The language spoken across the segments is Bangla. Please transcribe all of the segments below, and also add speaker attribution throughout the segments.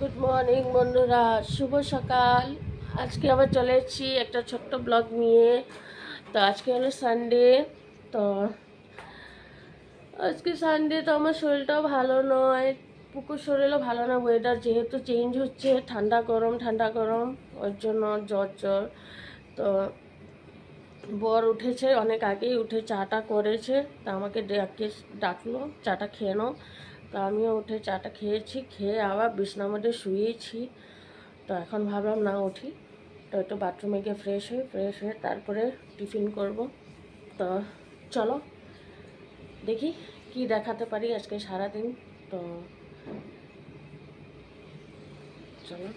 Speaker 1: গুড মর্নিং বন্ধুরা, শুভ সকাল। আজকে আবার চলে এসেছি একটা ছোট্ট ব্লগ নিয়ে। তো আজকে হলো সানডে। তো আজকে সানডে, তো আমার শরীরটাও ভালো নয়, পুকুর শরীরও ভালো না। ওয়েদার যেহেতু চেঞ্জ হচ্ছে, ঠান্ডা গরম ঠান্ডা গরম, ওর জন্য জ্বর জ্বর। তো বর উঠেছে, অনেক আগেই উঠে চাটা করেছে। তা আমাকে ডাকলো চাটা খেয়ে নাও। তো আমিও উঠে চাটা খেয়েছি, খেয়ে আবার বিছনার মধ্যে শুয়েছি। তো এখন ভাবলাম না উঠি, তো একটু বাথরুমে গিয়ে ফ্রেশ হয়ে তারপরে টিফিন করব। তো চলো দেখি কি দেখাতে পারি আজকে সারাদিন। তো চলো।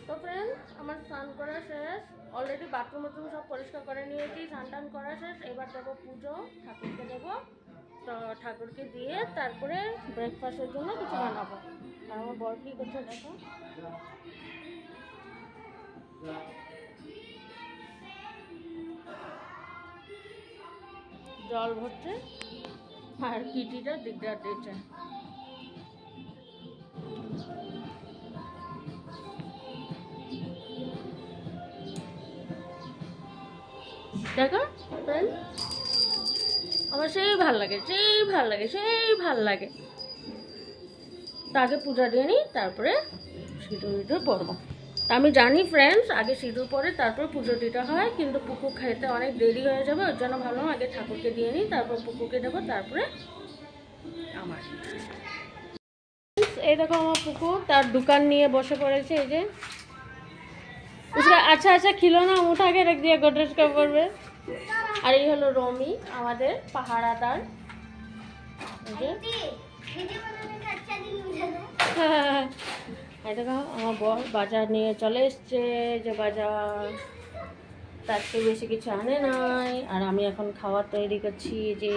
Speaker 1: তো ফ্রেন্ড, আমার স্নান করা শেষ অলরেডি, বাথরুম সব পরিষ্কার করে নিয়েছি, স্নান টান করা শেষ। এবার দেবো পুজো, ঠাকুরকে দেবো। তো ঠাকুরকে দিয়ে তারপরে ব্রেকফাস্টের জন্য কিছু বানাবো। আর আমার বর কি করছে দেখো, জল ভরছে আর কিটিটা দিকদার দিচ্ছে। দেখো আমার সেই ভাল লাগে, আগে পূজা দিয়ে নিই, তারপরে সিঁদুর পরবো। আমি জানি ফ্রেন্ডস, আগে সিঁদুর পরে তারপর পুজো দিতে হয়, কিন্তু পুকু খেতে অনেক দেরি হয়ে যাবে, ওর জন্য ভাবলাম আগে ঠাকুরকে দিয়ে নিই, তারপর পুকুকে দেবো, তারপরে আমার। এই দেখো আমার পুকু তার দোকান নিয়ে বসে পড়েছে। এই যে আচ্ছা আচ্ছা খিলো না, উঠাকে রেখ দিয়ে গোদরেজ কা করবে। আর এই হলো রমি, আমাদের পাহারাদার। এই দেখো আমার বর বাজার নিয়ে চলে এসছে, যে বাজার তার থেকে বেশি কিছু আনে নাই। আর আমি এখন খাবার তৈরি করছি। যে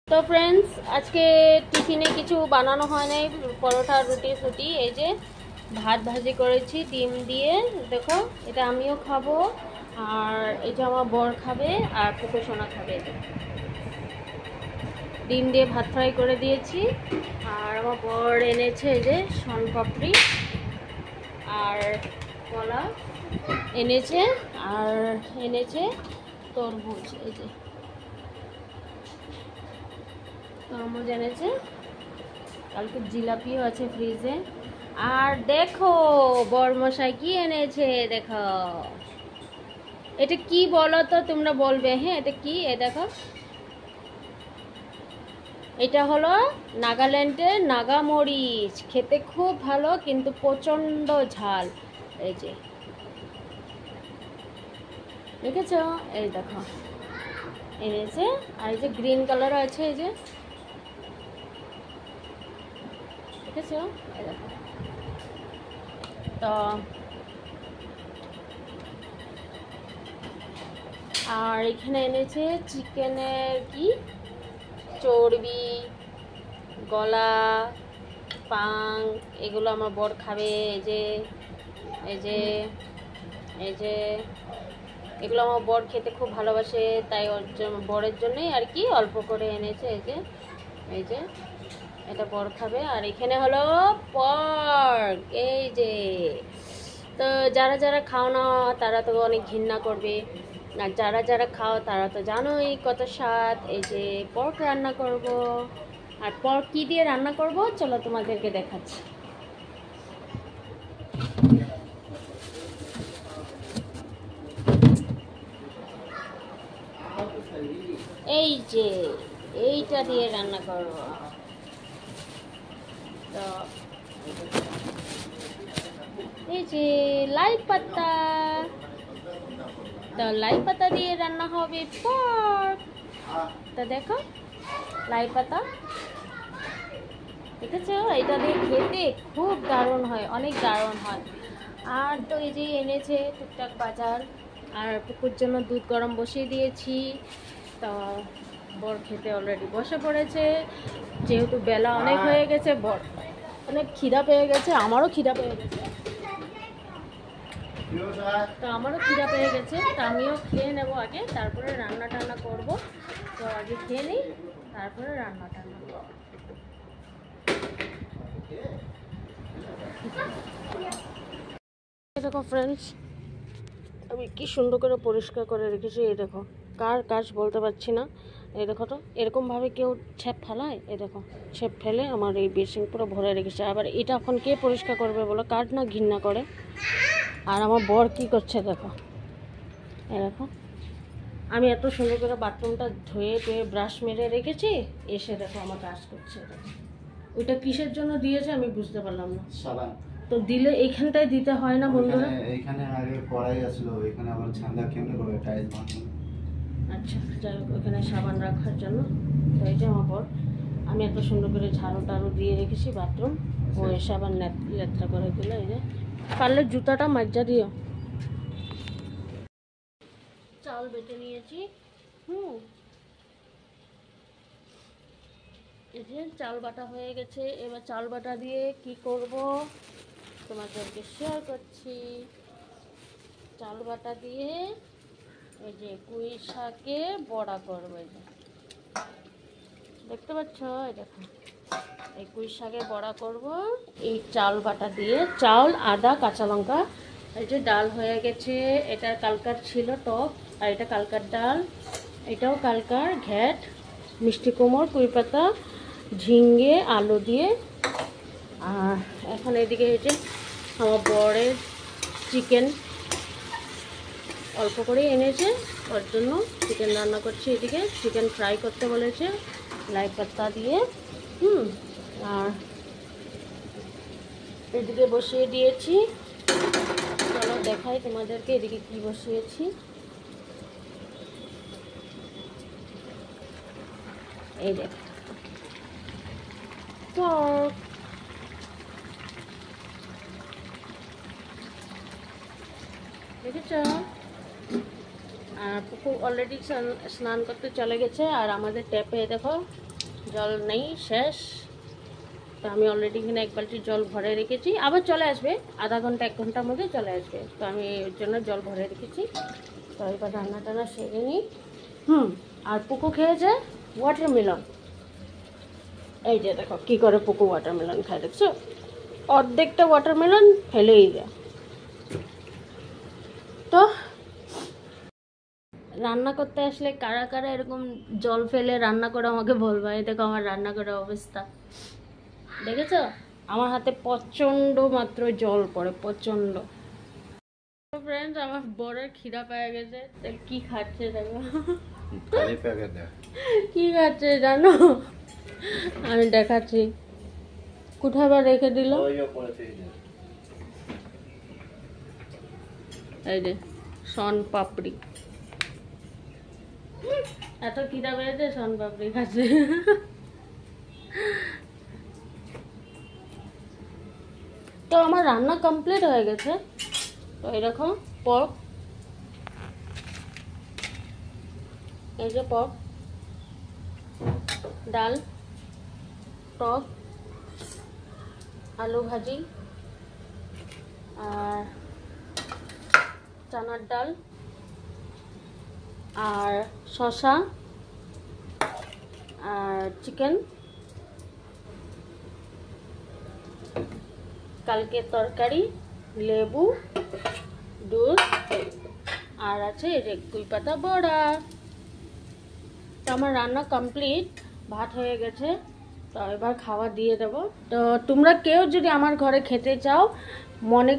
Speaker 1: তো ফ্রেন্ডস, আজকে টিফিনে কিছু বানানো হয় নাই, পরোটা রুটি ফুটি। এই যে ভাত ভাজি করেছি ডিম দিয়ে, দেখো এটা আমিও খাবো, আর এটা আমার বর খাবে, আর পুকুর সোনা খাবে। ডিম দিয়ে ভাত ফ্রাই করে দিয়েছি। আর আমার বর এনেছে এই যে শনপাপড়ি আর কলা এনেছে, আর এনেছে তরমুজ। এই যে তরমুজ এনেছে, কালকে জিলাপিও আছে ফ্রিজে। আর দেখো বরমশাই কি এনেছে, দেখো এটা কি বলো তো, তোমরা বলবে। হ্যাঁ এটা কি, এ দেখো, এটা হলো নাগাল্যান্ডের নাগামরিচ, খেতে খুব ভালো কিন্তু প্রচণ্ড ঝাল। এই যে দেখেছ, এই দেখো এনেছে। আর এই যে গ্রিন কালার আছে, এই যে দেখেছ, এই দেখো। তো আর এখানে এনেছে চিকেনের কি চর্বি, গলা, পাং, এগুলো আমার বর খাবে। এই যে এই যে এই যে এগুলো আমার বর খেতে খুব ভালোবাসে, তাই ওর জন্য, বরের জন্যই আর কি অল্প করে এনেছে। এই যে এই যে এটা বর খাবে। আর এখানে হলো পর্ক, এই যে। তো যারা যারা খাও না তারা তো অনেক ঘৃণা করবে, আর যারা যারা খাও তারা তো জানোই কত স্বাদ। এই যে পর্ক রান্না করব। আর পর্ক কী দিয়ে রান্না করব চলো তোমাদেরকে দেখাচ্ছি। এই যে এইটা দিয়ে রান্না করব। তো এই যে লাই পাতা, তো লাই পাতা দিয়ে রান্না হবে পর্ক। তো দেখো লাই পাতা, দেখেছো, এটা দিয়ে খেতে খুব দারুণ হয়, অনেক দারুণ হয়। আর তো এই যে এনেছে টুকটাক বাজার। আর পুকুর জন্য দুধ গরম বসিয়ে দিয়েছি। তো বর খেতে অলরেডি বসে পড়েছে, যেহেতু বেলা অনেক হয়ে গেছে, বর অনেক খিদা পেয়ে গেছে, আমারও খিদা পেয়ে গেছে। তো আমিও খেয়ে নেবো আগে, তারপরে রান্না টান্না করবো। তো আগে খেয়ে নিই, তারপরে রান্না টান্না করবো। দেখো ফ্রেন্ডস, আমি কি সুন্দর করে পরিষ্কার করে রেখেছি। এই দেখো, কার কাজ বলতে পারছি না। এই দেখো তো, এরকমভাবে কেউ ছেপ ফেলায়? এই দেখো, ছেপ ফেলে আমার এই বেসিন পুরো ভরে রেখেছে। আবার এটা এখন কে পরিষ্কার করবে বলো? কার না ঘৃণা করে। আর আমার বর কি করছে দেখো, এই দেখো, আমি এত সুন্দর করে বাথরুমটা ধুয়ে টুয়ে ব্রাশ মেরে রেখেছি, এসে দেখো আমার কাজ করছে। দেখো, ওইটা কিসের জন্য দিয়েছে আমি বুঝতে পারলাম না।
Speaker 2: সাবান
Speaker 1: তো দিলে এইখানটায় দিতে হয় না বন্ধুরা?
Speaker 2: এইখানে আগে কড়াই আসলো, এখানে আবার ছান্দা কেমনে করবে, টাইলস ভাঙবে।
Speaker 1: আচ্ছা, যাই হোক, ওখানে সাবান রাখার জন্য। তো এই যে আমার বর, আমি এত সুন্দর করে ঝাড়ু টাড়ু দিয়ে রেখেছি বাথরুম, ও এসে আবার লেত্রা করে দিল। এই যে, পারলে জুতাটা মাজা দিও। চাল বেটে নিয়েছি। এই যে চাল বাটা হয়ে গেছে। এবার চাল বাটা দিয়ে কি করব তোমাদেরকে শেয়ার করছি। চাল বাটা দিয়ে এই যে পুঁই শাকে বড়া করবো। এই যে দেখতে পাচ্ছ, এই দেখো, এই পুঁই শাকে বড়া করব এই চাল বাটা দিয়ে। চাল, আদা, কাঁচা লঙ্কা। এই যে ডাল হয়ে গেছে, এটা কালকার ছিল টক, আর এটা কালকার ডাল, এটাও কালকার। ঘ্যাট, মিষ্টি কুমড়, কুই পাতা, ঝিঙ্গে, আলু দিয়ে। আর এখন এদিকে এই যে আমার বরের চিকেন অল্প করে এনেছে, ওর জন্য চিকেন রান্না করছি। এদিকে চিকেন ফ্রাই করতে বলেছে লাই পাতা দিয়ে। আর এদিকে বসিয়ে দিয়েছি, চলো দেখাই তোমাদেরকে এদিকে কি বসিয়েছি। এই দেখো, টক, দেখেছ? আর পুকুর অলরেডি স্নান করতে চলে গেছে, আর আমাদের ট্যাপে দেখো জল নেই, শেষ। তো আমি অলরেডি এখানে এক বালতি জল ভরে রেখেছি, আবার চলে আসবে আধা ঘন্টা 1 ঘন্টার মধ্যে চলে আসবে। তো আমি ওর জন্য জল ভরে রেখেছি। তো এবার রান্না টান্না সেরে নিই। আর পুকু খেয়েছে ওয়াটারমেলন। এই যে দেখো কি করে পুকু ওয়াটারমেলন খায়, দেখছো? অর্ধেকটা ওয়াটারমেলন ফেলেই দেয়। তো রান্না করতে আসলে কারা কারা এরকম জল ফেলে রান্না করে আমাকে বলবা। এই দেখো আমার রান্না করার অবস্থা, দেখেছো? আমার হাতে প্রচণ্ড মাত্র জল পড়ে, প্রচণ্ড। ফ্রেন্ডস, আমার বড়ের খিদা পেয়ে গেছে, কি খাচ্ছে দেখো, কি খাচ্ছে জানো? আমি দেখাচ্ছি, কোথায় বা রেখে দিল। এই যে শন পাপড়ি, এত খিদা পেয়েছে শন পাপড়ি খাচ্ছে। তো আমার রান্না কমপ্লিট হয়ে গেছে। তো এরকম পর্ক, এই যে পর্ক, ডাল, টক, আলু ভাজি, আর চানার ডাল, আর শসা, আর চিকেন, কালকে তরকারি, লেবু, দুধ, আর আছে এই যে কুই পাতা বড়া। তো আমার রান্না কমপ্লিট, ভাত হয়ে গেছে। তো এবার খাওয়া দিয়ে দেবো। তো তোমরা কেউ যদি আমার ঘরে খেতে চাও, মনে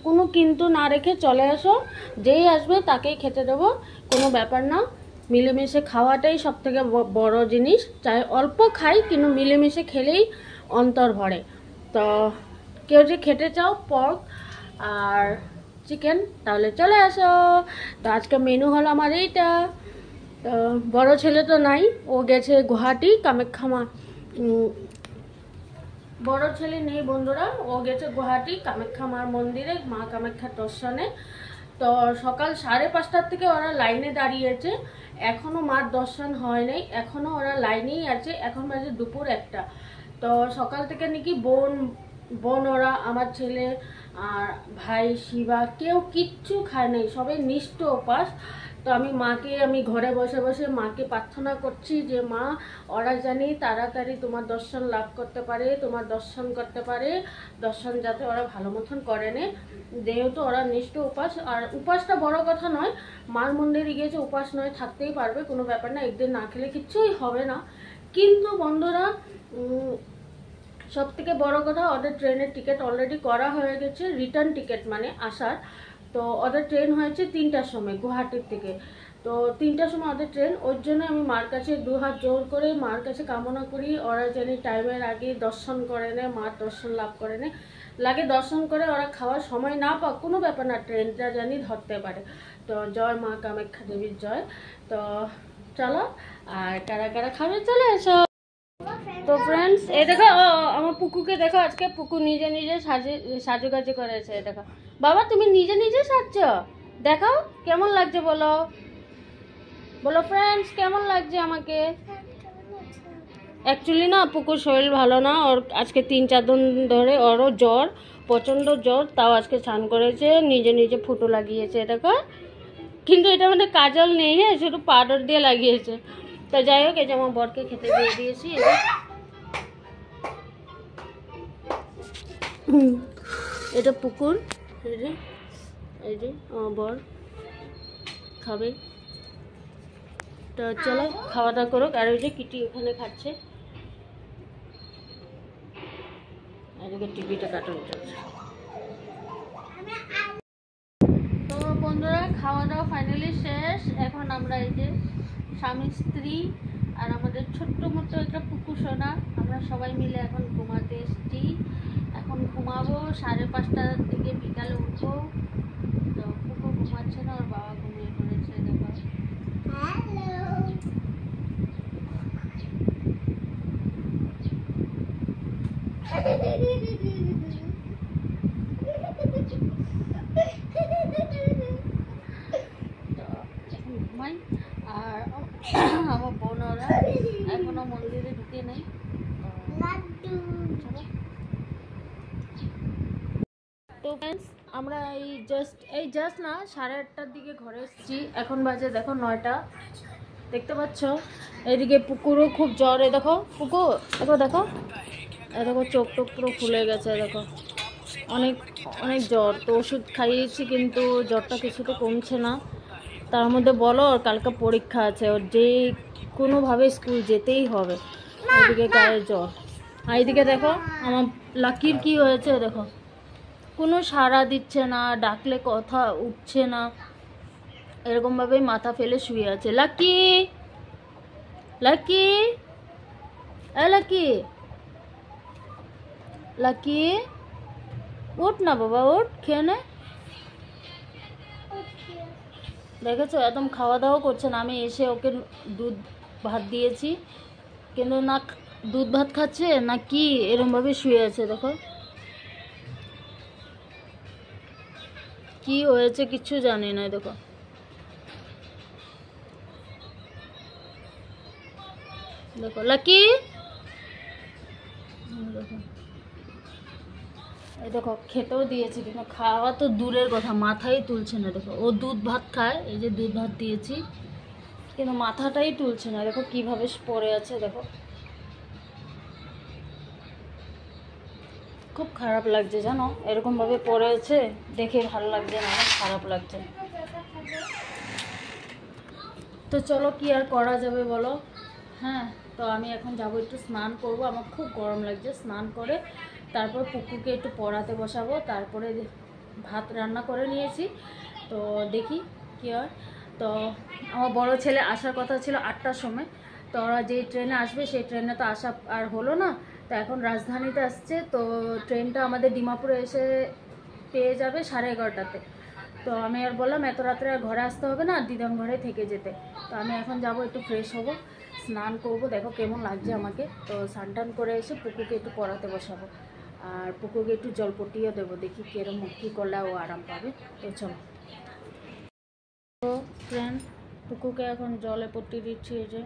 Speaker 1: কোনো কিন্তু না রেখে চলে আসো, যেই আসবে তাকেই খেতে দেবো, কোনো ব্যাপার না। মিলেমিশে খাওয়াটাই সব থেকে বড় জিনিস। চাই অল্প খাই, কিন্তু মিলেমিশে খেলেই অন্তর ভরে। তো কেউ যে খেতে চাও পর্ক আর চিকেন, তাহলে চলে আসো। তো আজকে মেনু হলো আমার এইটা। তো বড় ছেলে তো নাই, ও গেছে গুয়াহাটি কামাখ্যা। বড় ছেলে নেই বন্ধুরা, ও গেছে গুয়াহাটি কামাখ্যা মার মন্দিরে, মা কামাখ্যার দর্শনে। তো সকাল 5:30 থেকে ওরা লাইনে দাঁড়িয়েছে, এখনো মার দর্শন হয় নাই, এখনো ওরা লাইনেই আছে। এখন বাজে দুপুর 1টা। তো সকাল থেকে নাকি বোন ওরা, আমার ছেলে আর ভাই শিবা, কেউ কিচ্ছু খায় নাই, সবাই নিষ্ঠ উপাস। তো আমি ঘরে বসে বসে মাকে প্রার্থনা করছি যে মা, ওরা জানি তাড়াতাড়ি তোমার দর্শন লাভ করতে পারে, তোমার দর্শন করতে পারে, দর্শন যাতে ওরা ভালো মতন করে নে। যেহেতু ওরা নিষ্ঠ উপাস, আর উপাসটা বড় কথা নয়, মার মন্দিরে গিয়েছে, উপাস নয়, থাকতেই পারবে, কোনো ব্যাপার না, একদিন না খেলে কিচ্ছুই হবে না। কিন্তু বন্ধুরা সব থেকে বড় কথা, ওদের ট্রেনের টিকিট অলরেডি করা হয়ে গেছে, রিটার্ন টিকিট মানে আসার। তো ওদের ট্রেন হয়েছে 3টার সময় গুয়াহাটির থেকে। তো 3টার সময় ওদের ট্রেন, ওর জন্য আমি মার কাছে 2 হাত জোর করে মার কাছে কামনা করি ওরা যেন টাইমের আগে দর্শন করে নেয়, মার দর্শন লাভ করে নেয়। লাগে দর্শন করে ওরা খাওয়ার সময় না পাক, কোনো ব্যাপার না, ট্রেনটা জানি ধরতে পারে। তো জয় মা কামাখ্যা দেবীর জয়। তো চলো, আর কারা কারা খাবে চলে এসো। তো ফ্রেন্ডস, এই দেখো আমার পুকুকে দেখো, আজকে পুকু নিজে নিজে সাজুগাজু করেছে। দেখো বাবা, তুমি নিজে নিজে সাজছ, দেখাও কেমন লাগছে, বলো বলো ফ্রেন্ডস, কেমন লাগছে আমাকে। অ্যাকচুয়ালি না, পুকুর শরীর ভালো না, ওর আজকে 3-4 দিন ধরে ওরও জ্বর, প্রচণ্ড জ্বর, তাও আজকে স্নান করেছে, নিজে নিজে ফুটো লাগিয়েছে দেখো। কিন্তু এটা মানে কাজল নেই, হ্যাঁ, শুধু পাউডার দিয়ে লাগিয়েছে। তো যাই হোক, এই যে আমার বরকে খেতে দিয়ে দিয়েছি। এটা পুকুর, এই যে আমার বর খাবে। তো চলো খাওয়া দাওয়া করুক। আর ওই যে কিটি ওখানে খাচ্ছে, এদিকে টিভিটা কার্টুন চলছে। তো বন্ধুরা, খাওয়া দাওয়া ফাইনালি শেষ। এখন আমরা এই যে স্বামী স্ত্রী আর আমাদের ছোট্ট মতো একটা পুকু সোনা, আমরা সবাই মিলে এখন ঘুমাতে এসেছি। এখন ঘুমাবো, 5:30টার দিকে বিকালে উঠবো। তো পুকু ঘুমাচ্ছে না, ওর বাবা ঘুমিয়ে পড়েছে দেখো। ঘুমাই। আর আমার বোনরা এখনো মন্দিরে ঢুকে নেই। তো ফ্রেন্ডস, আমরা এই জাস্ট না 8:30টার দিকে ঘরে এসেছি। এখন বাজে দেখো 9টা, দেখতে পাচ্ছ। এইদিকে পুকুরও খুব জ্বর, এ দেখো পুকু, দেখো দেখো, এ দেখো চোখ টোক পুরো ফুলে গেছে, দেখো অনেক অনেক জ্বর। তো ওষুধ খাইয়েছি কিন্তু জ্বরটা কিছুতে কমছে না। তার মধ্যে বলো ওর কালকে পরীক্ষা আছে, ওর যে কোনোভাবে স্কুল যেতেই হবে, এদিকে গায়ে জ্বর। আর এইদিকে দেখো আমার লাকির কি হয়েছে, দেখো কোনো সাড়া দিচ্ছে না, ডাকলে কথা উঠছে না, এরকমভাবেই মাথা ফেলে শুয়ে আছে। লাকি, লাকি, লাকি, লাকি, উঠ না বাবা, উঠ, খেয়ে নে। দেখেছো একদম খাওয়া দাওয়া করছে না। আমি এসে ওকে দুধ ভাত দিয়েছি, কিন্তু না দুধ ভাত খাচ্ছে না কি, এরমভাবে শুয়ে আছে। দেখো কি হয়েছে কিচ্ছু জানি না। দেখো দেখো লাকি, দেখো এই দেখো খেতেও দিয়েছি কিন্তু খাওয়া তো দূরের কথা, মাথাই তুলছে না। দেখো ও দুধ ভাত খায়, এই যে দুধ ভাত দিয়েছি, কিন্তু মাথাটাই তুলছে না। দেখো কিভাবে পড়ে আছে, দেখো খুব খারাপ লাগছে জানো, এরকমভাবে পড়ে আছে, দেখে ভালো লাগছে না, খারাপ লাগছে। তো চলো কি আর করা যাবে বলো। হ্যাঁ, তো আমি এখন যাবো, একটু স্নান করব, আমার খুব গরম লাগছে। স্নান করে তারপর পুকুরকে একটু পড়াতে বসাবো। তারপরে ভাত রান্না করে নিয়েছি, তো দেখি কী হয়। তো আমার বড় ছেলে আসার কথা ছিল 8টার সময়, তো ওরা যেই ট্রেনে আসবে সেই ট্রেনে তো আসা আর হলো না। তো এখন রাজধানীতে আসছে, তো ট্রেনটা আমাদের ডিমাপুরে এসে পেয়ে যাবে 11:30টাতে। তো আমি আর বললাম এত রাত্রে আর ঘরে আসতে হবে না, দিদার ঘরে থেকে যেতে। তো আমি এখন যাব, একটু ফ্রেশ হব, স্নান করব, দেখো কেমন লাগছে আমাকে। তো স্নান টান করে এসে পুকুকে একটু পড়াতে বসাবো, আর পুকুকে একটু জলপটিও দেবো, দেখি কিরম কী করলে ও আরাম পাবে। তো চলো। তো ফ্রেন্ড, পুকুকে এখন জলে পট্টি দিচ্ছি, এই যে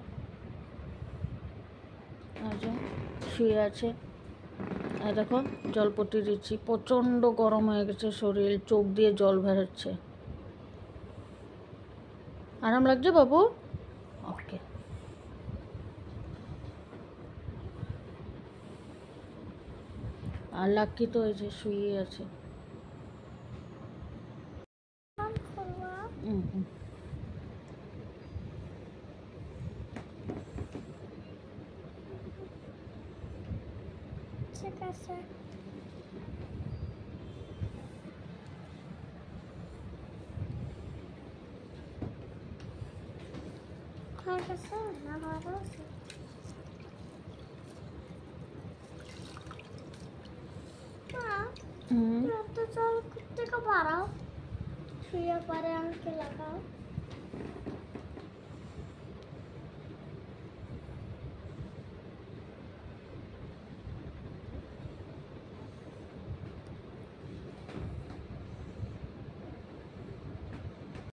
Speaker 1: শুয়ে আছে, আর দেখো জলপট্টি দিচ্ছি। প্রচণ্ড গরম হয়ে গেছে শরীর, চোখ দিয়ে জল বেরোচ্ছে। আরাম লাগছে বাবু? ওকে। আর লাক্কি তো এই যে শুয়ে আছে। হুম।
Speaker 3: ঠিক আছে। হয়ে গেছে না ভালো আছে? মা,
Speaker 1: হুম।
Speaker 3: তুমি তো জল থেকে বাড়াও, শুয়ে পরে আমাকে লাগাও।